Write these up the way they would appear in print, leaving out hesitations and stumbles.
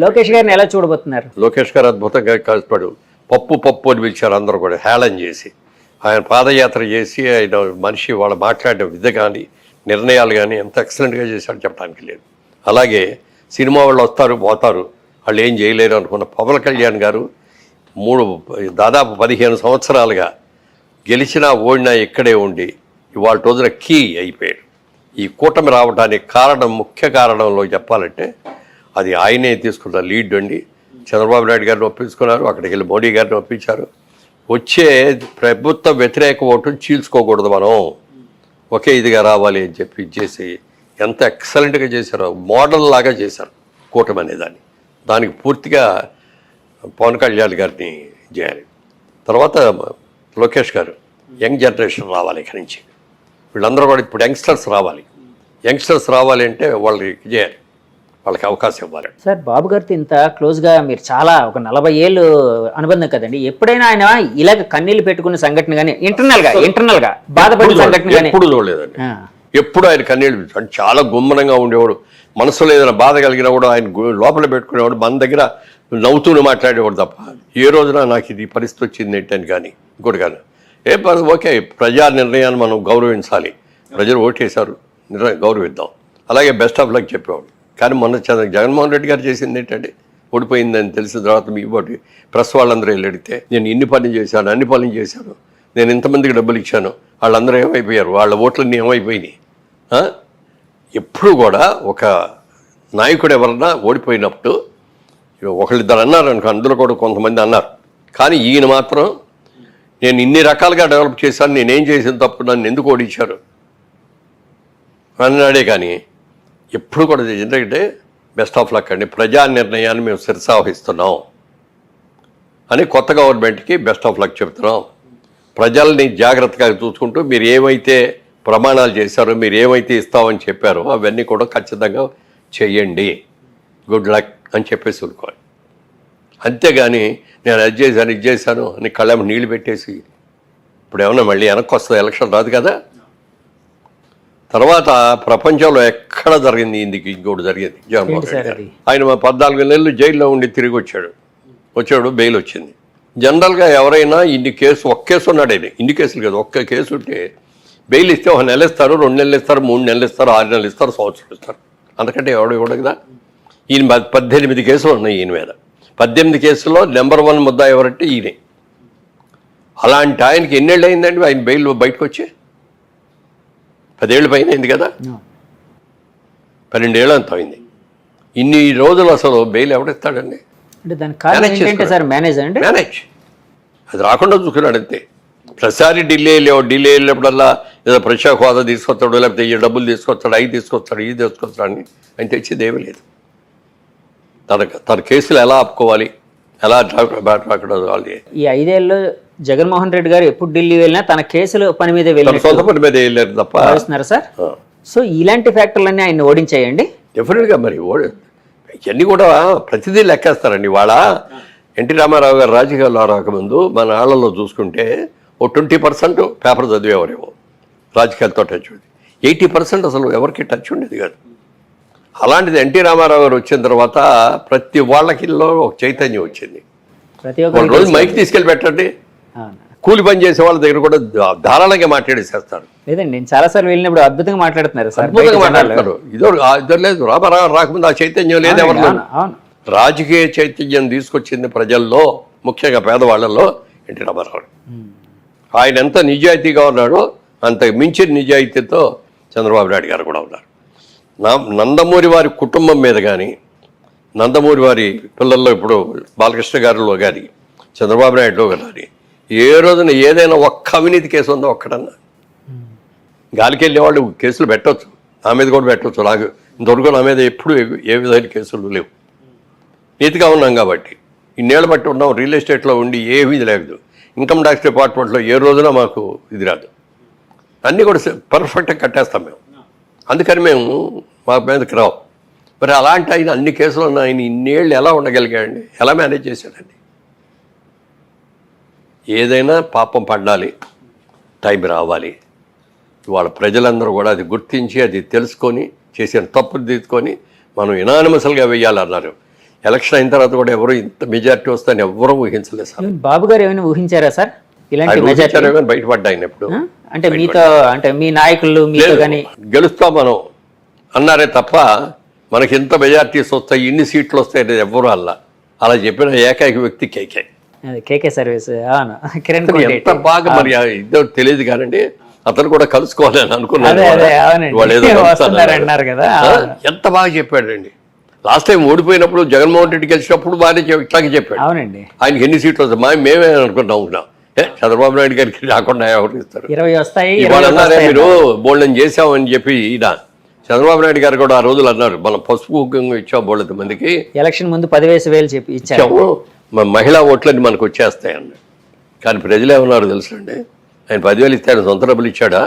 లోకేష్ గారిని ఎలా చూడబోతున్నారు? లోకేష్ గారు అద్భుతంగా కష్టపడు పప్పు అని పిలిచారు అందరూ కూడా హేళన చేసి. ఆయన పాదయాత్ర చేసి ఆయన మనిషి వాళ్ళు మాట్లాడిన విధ కానీ నిర్ణయాలు కానీ ఎంత ఎక్సలెంట్గా చేశాడు చెప్పడానికి లేదు. అలాగే సినిమా వాళ్ళు వస్తారు పోతారు, వాళ్ళు ఏం చేయలేరు అనుకున్న పవన్ కళ్యాణ్ గారు దాదాపు 15 సంవత్సరాలుగా గెలిచినా ఓడినా ఇక్కడే ఉండి ఇవాళ రోజున కీ అయిపోయాడు. ఈ కూటమి రావడానికి ముఖ్య కారణంలో చెప్పాలంటే అది ఆయనే తీసుకున్న లీడ్ అండి. చంద్రబాబు నాయుడు గారిని ఒప్పించుకున్నారు, అక్కడికి వెళ్ళి మోడీ గారిని ఒప్పించారు. వచ్చే ప్రభుత్వ వ్యతిరేక ఓటును చీల్చుకోకూడదు, మనం ఒకే ఇదిగా రావాలి అని చెప్పి ఇచ్చేసి ఎంత ఎక్సలెంట్గా చేశారో, మోడల్ లాగా చేశారు కూటమి అనేదాన్ని. దానికి పూర్తిగా పవన్ కళ్యాణ్ గారిని చేయాలి. తర్వాత లోకేష్ గారు యంగ్ జనరేషన్ రావాలి ఇక్కడి నుంచి. వీళ్ళందరూ కూడా ఇప్పుడు యంగ్స్టర్స్ రావాలి అంటే వాళ్ళకి చేయాలి, వాళ్ళకి అవకాశం ఇవ్వాలి. సార్ బాబు గారితో ఇంత క్లోజ్గా మీరు చాలా ఒక 40 ఏళ్ళు అనుబంధం కదండి, ఎప్పుడైనా ఆయన ఇలాగ కన్నీళ్ళు పెట్టుకున్న సంఘటన కానీ ఇంటర్నల్ గా బాధపడిన సంఘటన కానీ ఎప్పుడు చూడలేదండి. ఎప్పుడు ఆయన కన్నీళ్ళు అంటే చాలా గుమ్మనంగా ఉండేవాడు. మనసులో ఏదైనా బాధ కలిగినా కూడా ఆయన లోపల పెట్టుకునేవాడు, మన దగ్గర నవ్వుతూనే మాట్లాడేవాడు తప్ప ఏ రోజున నాకు ఇది పరిస్థితి వచ్చింది ఏంటని కానీ ఇంకోటి కానీ ఓకే ప్రజా నిర్ణయాన్ని మనం గౌరవించాలి, ప్రజలు ఓటేశారు గౌరవిద్దాం, అలాగే బెస్ట్ ఆఫ్ లక్ చెప్పేవాడు. కానీ మొన్న జగన్మోహన్ రెడ్డి గారు చేసింది ఏంటంటే ఓడిపోయిందని తెలిసిన తర్వాత మీ బట్టి ప్రెస్ వాళ్ళందరూ వెళ్ళి అడిగితే నేను ఇన్ని పనులు చేశాను అన్ని పనులు చేశాను, నేను ఇంతమందికి డబ్బులు ఇచ్చాను, వాళ్ళందరూ ఏమైపోయారు, వాళ్ళ ఓట్లన్నీ ఏమైపోయినాయి. ఎప్పుడు కూడా ఒక నాయకుడు ఎవరన్నా ఓడిపోయినప్పుడు ఒకళ్ళిద్దరు అన్నారు అనుకో, అందులో కూడా కొంతమంది అన్నారు, కానీ ఈయన మాత్రం నేను ఇన్ని రకాలుగా డెవలప్ చేశాను, నేనేం చేసిన తప్పు నన్ను ఎందుకు ఓడించారు అన్నాడే. కానీ ఎప్పుడు కూడా ఎందుకంటే బెస్ట్ ఆఫ్ లక్ అండి, ప్రజా నిర్ణయాన్ని మేము శిరసావహిస్తున్నాం అని కొత్త గవర్నమెంట్కి బెస్ట్ ఆఫ్ లక్ చెప్తున్నాం. ప్రజల్ని జాగ్రత్తగా చూసుకుంటూ మీరు ఏమైతే ప్రమాణాలు చేశారో, మీరు ఏమైతే ఇస్తామని చెప్పారో అవన్నీ కూడా ఖచ్చితంగా చేయండి, గుడ్ లక్ అని చెప్పేసి ఊరుకోవాలి. అంతేగాని నేను ఇది చేశాను అని కళ్ళ నీళ్ళు పెట్టేసి ఇప్పుడు ఏమన్నా మళ్ళీ వెనక్కి వస్తుంది, ఎలక్షన్ రాదు కదా. తర్వాత ప్రపంచంలో ఎక్కడ జరిగింది ఇంకోటి జరిగింది. జగన్మోహన్ రెడ్డి గారు ఆయన 14 నెలలు జైల్లో ఉండి తిరిగి వచ్చాడు, బెయిల్ వచ్చింది. జనరల్గా ఎవరైనా ఒక్క కేసు ఉన్నాడు ఆయన, ఇన్ని కేసులు కదా, ఒక్క కేసు ఉంటే బెయిల్ ఇస్తే 1 నెల ఇస్తారు, 2 నెలలు ఇస్తారు, 3 నెలలు ఇస్తారు, 6 నెలలు ఇస్తారు, సంవత్సరం ఇస్తారు, అంతకంటే ఎవడు ఇవ్వడు కదా. ఈయన 18 కేసులు ఉన్నాయి ఈయన మీద. 18 కేసుల్లో నెంబర్ 1 ముద్దా ఎవరంటే ఈయనే. అలాంటి ఆయనకి ఎన్నేళ్ళు అయిందండి ఆయన బెయిల్ బయటకు వచ్చి? 10 ఏళ్ళ పైన అయింది కదా, 12 ఏళ్ళు అంత అయింది. ఇన్ని రోజులు అసలు బెయిల్ ఎవడిస్తాడండి? మేనేజ్ అది రాకుండా చూసుకున్నాడు అంతే. ప్రతిసారి ఢిల్లీ వెళ్ళినప్పుడల్లా ఏదో ప్రత్యేక హోదా తీసుకొస్తాడు, లేకపోతే ఈ డబ్బులు తీసుకొస్తాడు, ఇది తీసుకొస్తాడు అని ఆయన తెచ్చేది ఏమీ లేదు. తన కేసులు ఎలా ఆపుకోవాలి, ఎలా మాట్లాడాలి. ఈ 5 ఏళ్ళు జగన్మోహన్ రెడ్డి గారు ఎప్పుడు ఢిల్లీ వెళ్ళినా తన కేసులు పని మీద సొంత పని మీద వెళ్ళారు తప్ప. సార్ సో ఇలాంటి ఫ్యాక్టర్లన్నీ ఆయన ఓడించాయండి డెఫినెట్గా. మరి ఇవన్నీ కూడా ప్రతిదీ లెక్కేస్తారండి. వాళ్ళ ఎన్టీ రామారావు గారు రాజకీయాల్లో రాకముందు మన ఆళ్ళలో చూసుకుంటే 20% పేపర్ చదివేవారేమో, రాజకీయాలతో టచ్ ఉంది. 80% అసలు ఎవరికి టచ్ ఉండేది కాదు. అలాంటిది ఎన్టీ రామారావు గారు వచ్చిన తర్వాత ప్రతి వాళ్ళకిలో ఒక చైతన్యం వచ్చింది. ఒక రోజు మైక్ తీసుకెళ్ళి పెట్టండి, కూలి పని చేసే వాళ్ళ దగ్గర కూడా ధారాళంగా మాట్లాడేసేస్తారు. లేదండి, నేను చాలాసార్లు వెళ్ళినప్పుడు అద్భుతంగా మాట్లాడుతున్నారు. ఇద్దరు లేదు, రామారావు రాకముందు ఆ చైతన్యం లేదు ఎవరిలో. రాజకీయ చైతన్యం తీసుకొచ్చింది ప్రజల్లో, ముఖ్యంగా పేదవాళ్లలో ఎన్టీ రామారావు. ఆయన ఎంత నిజాయితీగా ఉన్నాడో అంత మించిన నిజాయితీతో చంద్రబాబు నాయుడు గారు కూడా ఉన్నారు. నందమూరి వారి కుటుంబం మీద కానీ, నందమూరి వారి పిల్లల్లో ఇప్పుడు బాలకృష్ణ గారిలో కానీ, చంద్రబాబు నాయుడులో కానీ ఏ రోజున ఏదైనా ఒక్క అవినీతి కేసు ఉందో ఒక్కడన్నా. గాలికి వెళ్ళే వాళ్ళు కేసులు పెట్టవచ్చు, నా మీద కూడా పెట్టవచ్చు. నాకు ఇంతవరకు నా మీద ఎప్పుడు ఏ విధమైన కేసులు లేవు. నీతిగా ఉన్నాం కాబట్టి, ఇన్నేళ్ళు బట్టి ఉన్నాం. రియల్ ఎస్టేట్లో ఉండి ఏమీ లేదు. ఇన్కమ్ ట్యాక్స్ డిపార్ట్మెంట్లో ఏ రోజున మాకు ఇది రాదు. అన్నీ కూడా పర్ఫెక్ట్గా కట్టేస్తాం మేము. అందుకని మేము మా మీదకి రావు. మరి అలాంటి ఆయన అన్ని కేసులు ఉన్న ఆయన ఇన్నేళ్ళు ఎలా ఉండగలిగాడండి, ఎలా మేనేజ్ చేశాడండి? ఏదైనా పాపం పడాలి, టైం రావాలి. వాళ్ళ ప్రజలందరూ కూడా అది గుర్తించి, అది తెలుసుకొని, చేసిన తప్పులు తీసుకొని మనం యునానిమస్గా వెయ్యాలన్నారు. ఎలక్షన్ అయిన తర్వాత కూడా ఎవరు ఇంత మెజారిటీ వస్తాయని ఎవరూ ఊహించలేదు సార్. బాబు గారు ఏమైనా ఊహించారా సార్ ఇలాంటి ఆయన మెజారిటీ? ఊహించారు కానీ బయటపడ్డా ఆయన ఎప్పుడు. అంటే మీతో, అంటే మీ నాయకులు మీతో కానీ గెలుస్తాం మనం అన్నారే తప్ప మనకి ఎంత మెజారిటీస్ వస్తాయి, ఇన్ని సీట్లు వస్తాయి అనేది ఎవరు అలా చెప్పిన ఏకైక వ్యక్తి కేకే. కేకే సర్వీస్. అవును, కిరణ్ ఎంత బాగా మరి ఇద్దరు తెలియదు కానండి, అతను కూడా కలుసుకోవాలని అనుకున్నాను. అన్నారు కదా, ఎంత బాగా చెప్పాడండి. లాస్ట్ టైం ఓడిపోయినప్పుడు జగన్మోహన్ రెడ్డి గెలిచినప్పుడు బాగానే ఇట్లాగే చెప్పాడు. అవునండి, ఆయనకి ఎన్ని సీట్లు వస్తాయి మేమే అనుకున్నాం. చంద్రబాబు నాయుడు గారికి రాకుండా ఎవరు ఇస్తారు? 20 వస్తాయి. ఇవాళ అన్నారే మీరు బోల్డని చేసామని చెప్పి ఈయన చంద్రబాబు నాయుడు గారు కూడా ఆ రోజులు అన్నారు, మనం పసుపు కుంకుమ ఇచ్చాం బోళ్ళ మందికి, ఎలక్షన్ ముందు 10,000 చెప్పి ఇచ్చాము, మహిళా ఓట్లన్నీ మనకు వచ్చేస్తాయన్న. కానీ ప్రజలు ఏమన్నారు తెలుసండి, ఆయన 10,000 ఇస్తే ఆయన సొంత డబ్బులు ఇచ్చాడా?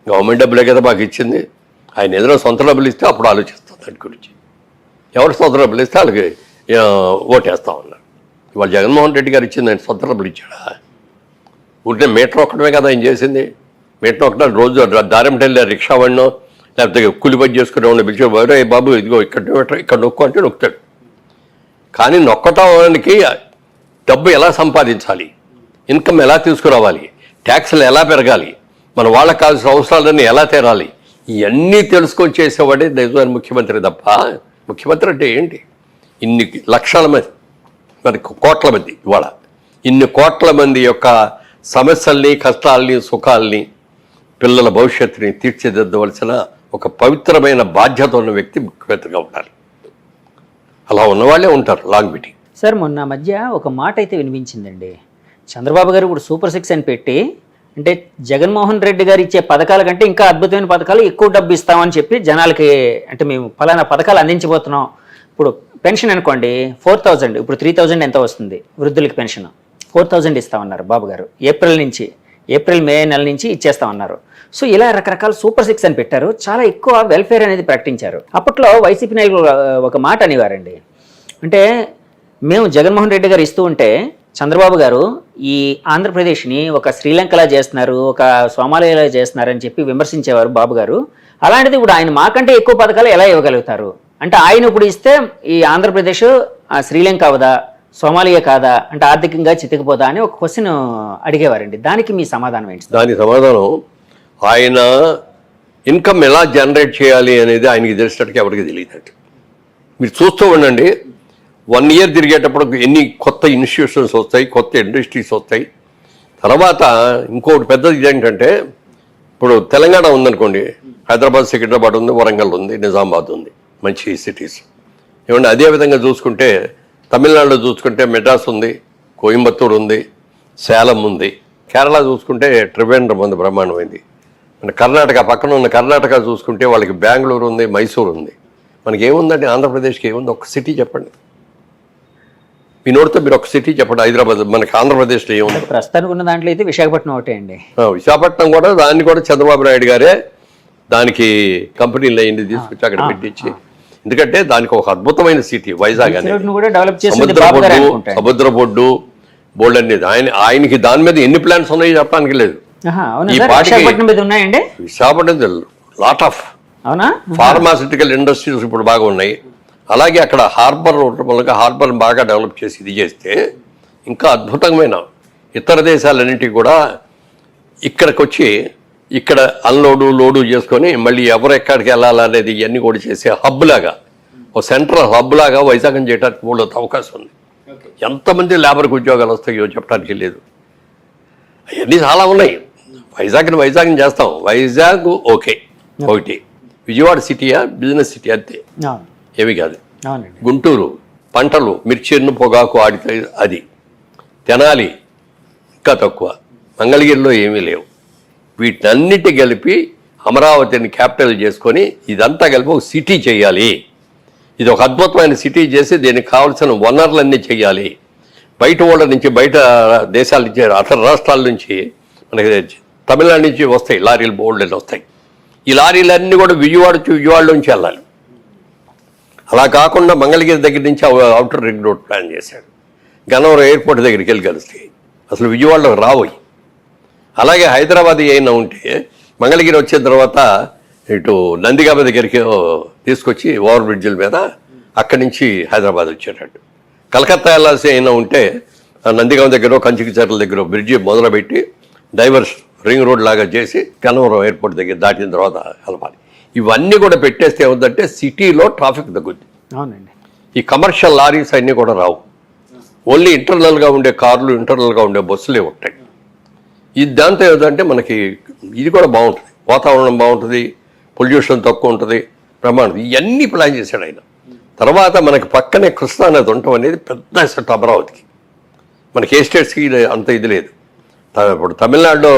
గవర్నమెంట్ డబ్బులే కదా మాకు ఇచ్చింది. ఆయన ఏదైనా సొంత డబ్బులు ఇస్తే అప్పుడు ఆలోచిస్తాం దాని గురించి. ఎవరు సొంత డబ్బులు ఇస్తే వాళ్ళకి ఓటేస్తాం అన్నారు. ఇవాళ జగన్మోహన్ రెడ్డి గారు ఇచ్చింది ఆయన సొంత డబ్బులు ఇచ్చాడా? ఉంటే మీటర్ ఒక్కడమే కదా ఆయన చేసింది. మీటర్ ఒకటే రోజు దారింటెళ్ళి రిక్షా వాడినో లేకపోతే కూలి పని చేసుకునే వాడిని పిలిచి బాబు ఇదిగో ఇక్కడ నొక్కు అంటే నొక్కుతాడు. కానీ నొక్కటానికి డబ్బు ఎలా సంపాదించాలి, ఇన్కమ్ ఎలా తీసుకురావాలి, ట్యాక్స్లు ఎలా పెరగాలి, మన వాళ్ళకి కావాల్సిన అవసరాలన్నీ ఎలా తీరాలి, ఇవన్నీ తెలుసుకొని చేసేవాడే నిజమైన ముఖ్యమంత్రి తప్ప, ముఖ్యమంత్రి అంటే ఏంటి? ఇన్ని లక్షల మంది, మరి కోట్ల మంది, ఇవాళ ఇన్ని కోట్ల మంది యొక్క సమస్యల్ని, కష్టాలని, సుఖాలని, పిల్లల భవిష్యత్తుని తీర్చిదిద్దవలసిన ఒక పవిత్రమైన బాధ్యత ఉన్న వ్యక్తి ముఖ్యమంత్రిగా ఉండాలి. అలా ఉన్నవాళ్ళే ఉంటారు లాంగ్ మీటింగ్. సార్ మొన్న మధ్య ఒక మాట అయితే వినిపించిందండి, చంద్రబాబు గారు ఇప్పుడు సూపర్ 6 అని పెట్టి, అంటే జగన్మోహన్ రెడ్డి గారు ఇచ్చే పథకాల కంటే ఇంకా అద్భుతమైన పథకాలు ఎక్కువ డబ్బు ఇస్తామని చెప్పి జనాలకి, అంటే మేము ఫలానా పథకాలు అందించబోతున్నాం. ఇప్పుడు పెన్షన్ అనుకోండి 4,000, ఇప్పుడు 3,000 ఎంత వస్తుంది వృద్ధులకి పెన్షన్, 4,000 ఇస్తామన్నారు బాబు గారు. ఏప్రిల్ మే నెల నుంచి ఇచ్చేస్తామన్నారు. సో ఇలా రకరకాల సూపర్ 6 అని పెట్టారు, చాలా ఎక్కువ వెల్ఫేర్ అనేది ప్రకటించారు. అప్పట్లో వైసీపీ నాయకులు ఒక మాట అనేవారండి, అంటే మేము జగన్మోహన్ రెడ్డి గారు ఇస్తూ ఉంటే చంద్రబాబు గారు ఈ ఆంధ్రప్రదేశ్ని ఒక శ్రీలంకలా చేస్తున్నారు, ఒక సోమాలియాలా చేస్తున్నారు అని చెప్పి విమర్శించేవారు బాబు గారు. అలాంటిది ఇప్పుడు ఆయన మాకంటే ఎక్కువ పథకాలు ఎలా ఇవ్వగలుగుతారు? అంటే ఆయన ఇప్పుడు ఇస్తే ఈ ఆంధ్రప్రదేశ్ శ్రీలంక అవదా, సోమాలియా కాదా, అంటే ఆర్థికంగా చితికిపోదా అని ఒక క్వశ్చన్ అడిగేవారండి. దానికి మీ సమాధానం ఏంటి? దానికి సమాధానం, ఆయన ఇన్కమ్ ఎలా జనరేట్ చేయాలి అనేది ఆయనకి తెలిసినట్టుగా ఎవరికి తెలియదండి. మీరు చూస్తూ ఉండండి, 1 year తిరిగేటప్పుడు ఎన్ని కొత్త ఇన్స్టిట్యూషన్స్ వస్తాయి, కొత్త ఇండస్ట్రీస్ వస్తాయి. తర్వాత ఇంకొకటి పెద్దది ఏంటంటే, ఇప్పుడు తెలంగాణ ఉందనుకోండి, హైదరాబాద్, సికింద్రాబాద్ ఉంది, వరంగల్ ఉంది, నిజామాబాద్ ఉంది, మంచి సిటీస్. ఏమంటే అదేవిధంగా చూసుకుంటే తమిళనాడులో చూసుకుంటే మెడ్రాస్ ఉంది, కోయంబత్తూరు ఉంది, సేలం ఉంది. కేరళ చూసుకుంటే త్రివేంద్రం ఉంది, బ్రహ్మాండమైంది. మన కర్ణాటక పక్కన ఉన్న కర్ణాటక చూసుకుంటే వాళ్ళకి బెంగళూరు ఉంది, మైసూరు ఉంది. మనకి ఏముందండి ఆంధ్రప్రదేశ్కి ఏముంది? ఒక సిటీ చెప్పండి, మీ నోటితో మీరు ఒక సిటీ చెప్పండి. హైదరాబాద్ మనకి ఆంధ్రప్రదేశ్లో ఏముంది? ప్రస్తుతానికి ఉన్న దాంట్లో అయితే విశాఖపట్నం ఒకటే అండి. విశాఖపట్నం కూడా, దాన్ని కూడా చంద్రబాబు నాయుడు గారే దానికి కంపెనీలు అయింది తీసుకొచ్చి అక్కడ పెట్టించి, ఎందుకంటే దానికి ఒక అద్భుతమైన సిటీ వైజాగ్ అనేది. సముద్ర బొడ్డు బోల్డ్ అనేది ఆయనకి దాని మీద ఎన్ని ప్లాన్స్ ఉన్నాయో చెప్పడానికి లేదు. ఈ Visakhapatnam lot of pharmaceutical industries ఇప్పుడు బాగా ఉన్నాయి. అలాగే అక్కడ హార్బర్ హార్బర్ బాగా డెవలప్ చేసి ఇది చేస్తే ఇంకా అద్భుతమైన ఇతర దేశాలన్నింటికి కూడా ఇక్కడికి వచ్చి ఇక్కడ అన్లోడు లోడు చేసుకొని మళ్ళీ ఎవరు ఎక్కడికి వెళ్ళాలనేది ఇవన్నీ కూడా చేసే హబ్ లాగా, ఒక సెంట్రల్ హబ్ లాగా వైజాగ్ చేయడానికి మూడో అవకాశం ఉంది. ఎంతమంది లేబర్కి ఉద్యోగాలు వస్తాయో చెప్పడానికి లేదు. అవన్నీ చాలా ఉన్నాయి. వైజాగ్ని చేస్తాం, వైజాగ్ ఓకే ఒకటి. విజయవాడ సిటీయా బిజినెస్ సిటీ అంతే, ఏమి కాదు. గుంటూరు పంటలు, మిర్చిను పొగాకు ఆడితే అది. తెనాలి ఇంకా తక్కువ. మంగళగిరిలో ఏమీ లేవు. వీటన్నిటి కలిపి అమరావతిని క్యాపిటల్ చేసుకొని ఇదంతా కలిపి ఒక సిటీ చేయాలి. ఇది ఒక అద్భుతమైన సిటీ చేసి దీనికి కావాల్సిన వనరులన్నీ చేయాలి. బయట వాళ్ళ నుంచి, బయట దేశాల నుంచి, అతర రాష్ట్రాల నుంచి, మనకి తమిళనాడు నుంచి వస్తాయి లారీలు, బోల్డ్లు వస్తాయి. ఈ లారీలన్నీ కూడా విజయవాడ నుంచి వెళ్ళాలి. అలా కాకుండా మంగళగిరి దగ్గర నుంచి అవుటర్ రింగ్ రోడ్ ప్లాన్ చేశాడు. గన్నవరం ఎయిర్పోర్ట్ దగ్గరికి వెళ్ళి కలుస్తాయి, అసలు విజయవాడలోకి రాబోయి. అలాగే హైదరాబాద్ అయినా ఉంటే మంగళగిరి వచ్చిన తర్వాత ఇటు నందిగామ దగ్గరికి తీసుకొచ్చి ఓవర్ బ్రిడ్జిల మీద అక్కడి నుంచి హైదరాబాద్ వచ్చేటట్టు. కలకత్తా వెళ్ళాల్సి అయినా ఉంటే ఆ నందిగాం దగ్గర కంచికిచర్ల దగ్గర బ్రిడ్జి మొదలుపెట్టి డైవర్స్ రింగ్ రోడ్ లాగా చేసి గన్నవరం ఎయిర్పోర్ట్ దగ్గర దాటిన తర్వాత కలపాలి. ఇవన్నీ కూడా పెట్టేస్తే ఏముందంటే సిటీలో ట్రాఫిక్ తగ్గుద్ది. అవునండి. ఈ కమర్షియల్ లారీస్ అన్నీ కూడా రావు. ఓన్లీ ఇంటర్నల్గా ఉండే కార్లు, ఇంటర్నల్గా ఉండే బస్సులే ఉంటాయి. ఇది దాంతో ఏదంటే మనకి ఇది కూడా బాగుంటుంది, వాతావరణం బాగుంటుంది, పొల్యూషన్ తక్కువ ఉంటుంది, ప్రమాణం. ఇవన్నీ ప్లాన్ చేశాడు ఆయన. తర్వాత మనకి పక్కనే కృష్ణా నది ఉండటం అనేది పెద్ద అసెట్ అమరావతికి. మనకి ఏ స్టేట్స్కి అంత ఇది లేదు. ఇప్పుడు తమిళనాడులో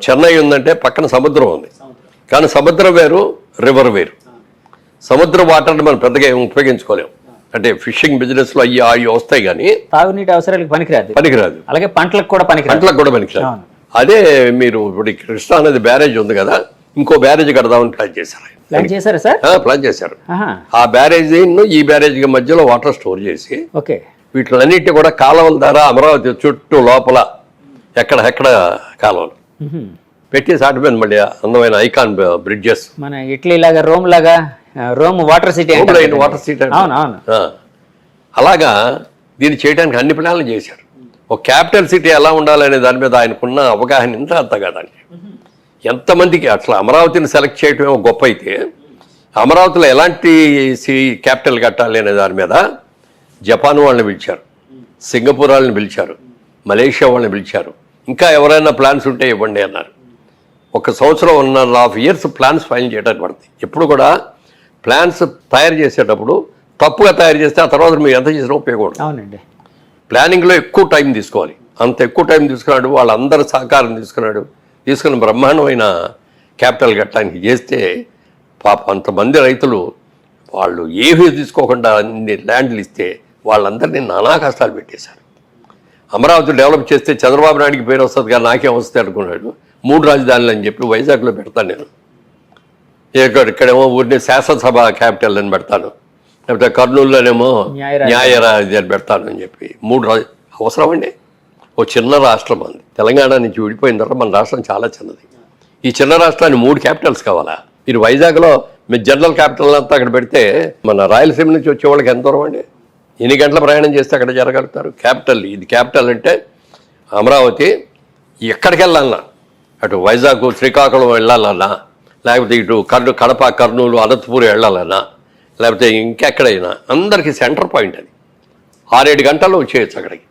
చెన్నై ఉందంటే పక్కన సముద్రం ఉంది, కానీ సముద్రం వేరు, రివర్ వేరు. సముద్ర వాటర్ని మనం పెద్దగా ఏం ఉపయోగించుకోలేము. అంటే ఫిషింగ్ బిజినెస్లో అవి వస్తాయి, కానీ తాగునీటి అవసరాలకు పనికిరాదు. అలాగే పంటలకు కూడా పనికిరాదు. అదే మీరు ఇప్పుడు కృష్ణా నది బ్యారేజ్ ఉంది కదా, ఇంకో బ్యారేజ్ కడదామని ప్లాన్ చేశారు. ప్లాన్ చేశారు. ఆ బ్యారేజ్ ఈ బ్యారేజ్ మధ్యలో వాటర్ స్టోర్ చేసి వీటిలన్నిటి కూడా కాలువల ద్వారా అమరావతి చుట్టూ లోపల ఎక్కడ కాలువలు పెట్టేసి ఆటిపోయింది. మళ్ళీ అందమైన ఐకాన్ బ్రిడ్జెస్, మన ఇటలీ లాగా, రోమ్ వాటర్ సిటీ. అలాగా దీన్ని చేయడానికి అన్ని ప్లాన్లు చేశారు. ఒక క్యాపిటల్ సిటీ ఎలా ఉండాలనే దాని మీద ఆయనకున్న అవగాహన ఇంత అంత కదండి. ఎంతమందికి అట్లా అమరావతిని సెలెక్ట్ చేయటం గొప్ప అయితే, అమరావతిలో ఎలాంటి క్యాపిటల్ కట్టాలి అనే దాని మీద జపాన్ వాళ్ళని పిలిచారు, సింగపూర్ వాళ్ళని పిలిచారు, మలేషియా వాళ్ళని పిలిచారు. ఇంకా ఎవరైనా ప్లాన్స్ ఉంటే ఇవ్వండి అన్నారు. 1 సంవత్సరం 1.5 years ప్లాన్స్ ఫైల్ చేయడానికి పడుతుంది. ఎప్పుడు కూడా ప్లాన్స్ తయారు చేసేటప్పుడు తప్పుగా తయారు చేస్తే ఆ తర్వాత మీరు ఎంత చేసినా ఉపయోగం. అవునండి. ప్లానింగ్లో ఎక్కువ టైం తీసుకోవాలి. అంత ఎక్కువ టైం తీసుకున్నాడు, వాళ్ళందరి సహకారం తీసుకుని బ్రహ్మాండమైన క్యాపిటల్ కట్టడానికి చేస్తే పాప అంతమంది రైతులు వాళ్ళు ఏమీ తీసుకోకుండా అన్ని ల్యాండ్లు ఇస్తే వాళ్ళందరినీ నానా కష్టాలు పెట్టేశారు. అమరావతి డెవలప్ చేస్తే చంద్రబాబు నాయుడికి పేరు వస్తుంది కానీ నాకేం వస్తుంది అనుకున్నాడు. 3 రాజధానులు అని చెప్పి వైజాగ్లో పెడతాను నేను, ఇక్కడేమో ఊరిని శాసనసభ క్యాపిటల్ అని పెడతాను, లేకపోతే కర్నూలులోనేమో న్యాయరాజు అని పెడతాను అని చెప్పి 3 అవసరం అండి. ఓ చిన్న రాష్ట్రం అంది. తెలంగాణ నుంచి విడిపోయిన తర్వాత మన రాష్ట్రం చాలా చిన్నది. ఈ చిన్న రాష్ట్రాన్ని 3 క్యాపిటల్స్ కావాలా? మీరు వైజాగ్లో మీరు జనరల్ క్యాపిటల్ అంతా అక్కడ పెడితే మన రాయలసీమ నుంచి వచ్చే వాళ్ళకి ఎంత దూరం అండి? ఎన్ని గంటల ప్రయాణం చేస్తే అక్కడ జరగలుగుతారు? క్యాపిటల్ ఇది. క్యాపిటల్ అంటే అమరావతి. ఎక్కడికి వెళ్ళాలన్నా, అటు వైజాగ్, శ్రీకాకుళం వెళ్ళాలన్నా, లేకపోతే ఇటు కడప, కర్నూలు, అనంతపూర్ వెళ్ళాలన్నా, లేకపోతే ఇంకెక్కడైనా అందరికీ సెంటర్ పాయింట్ అది. 6-7 గంటల్లో వచ్చేయచ్చు అక్కడికి.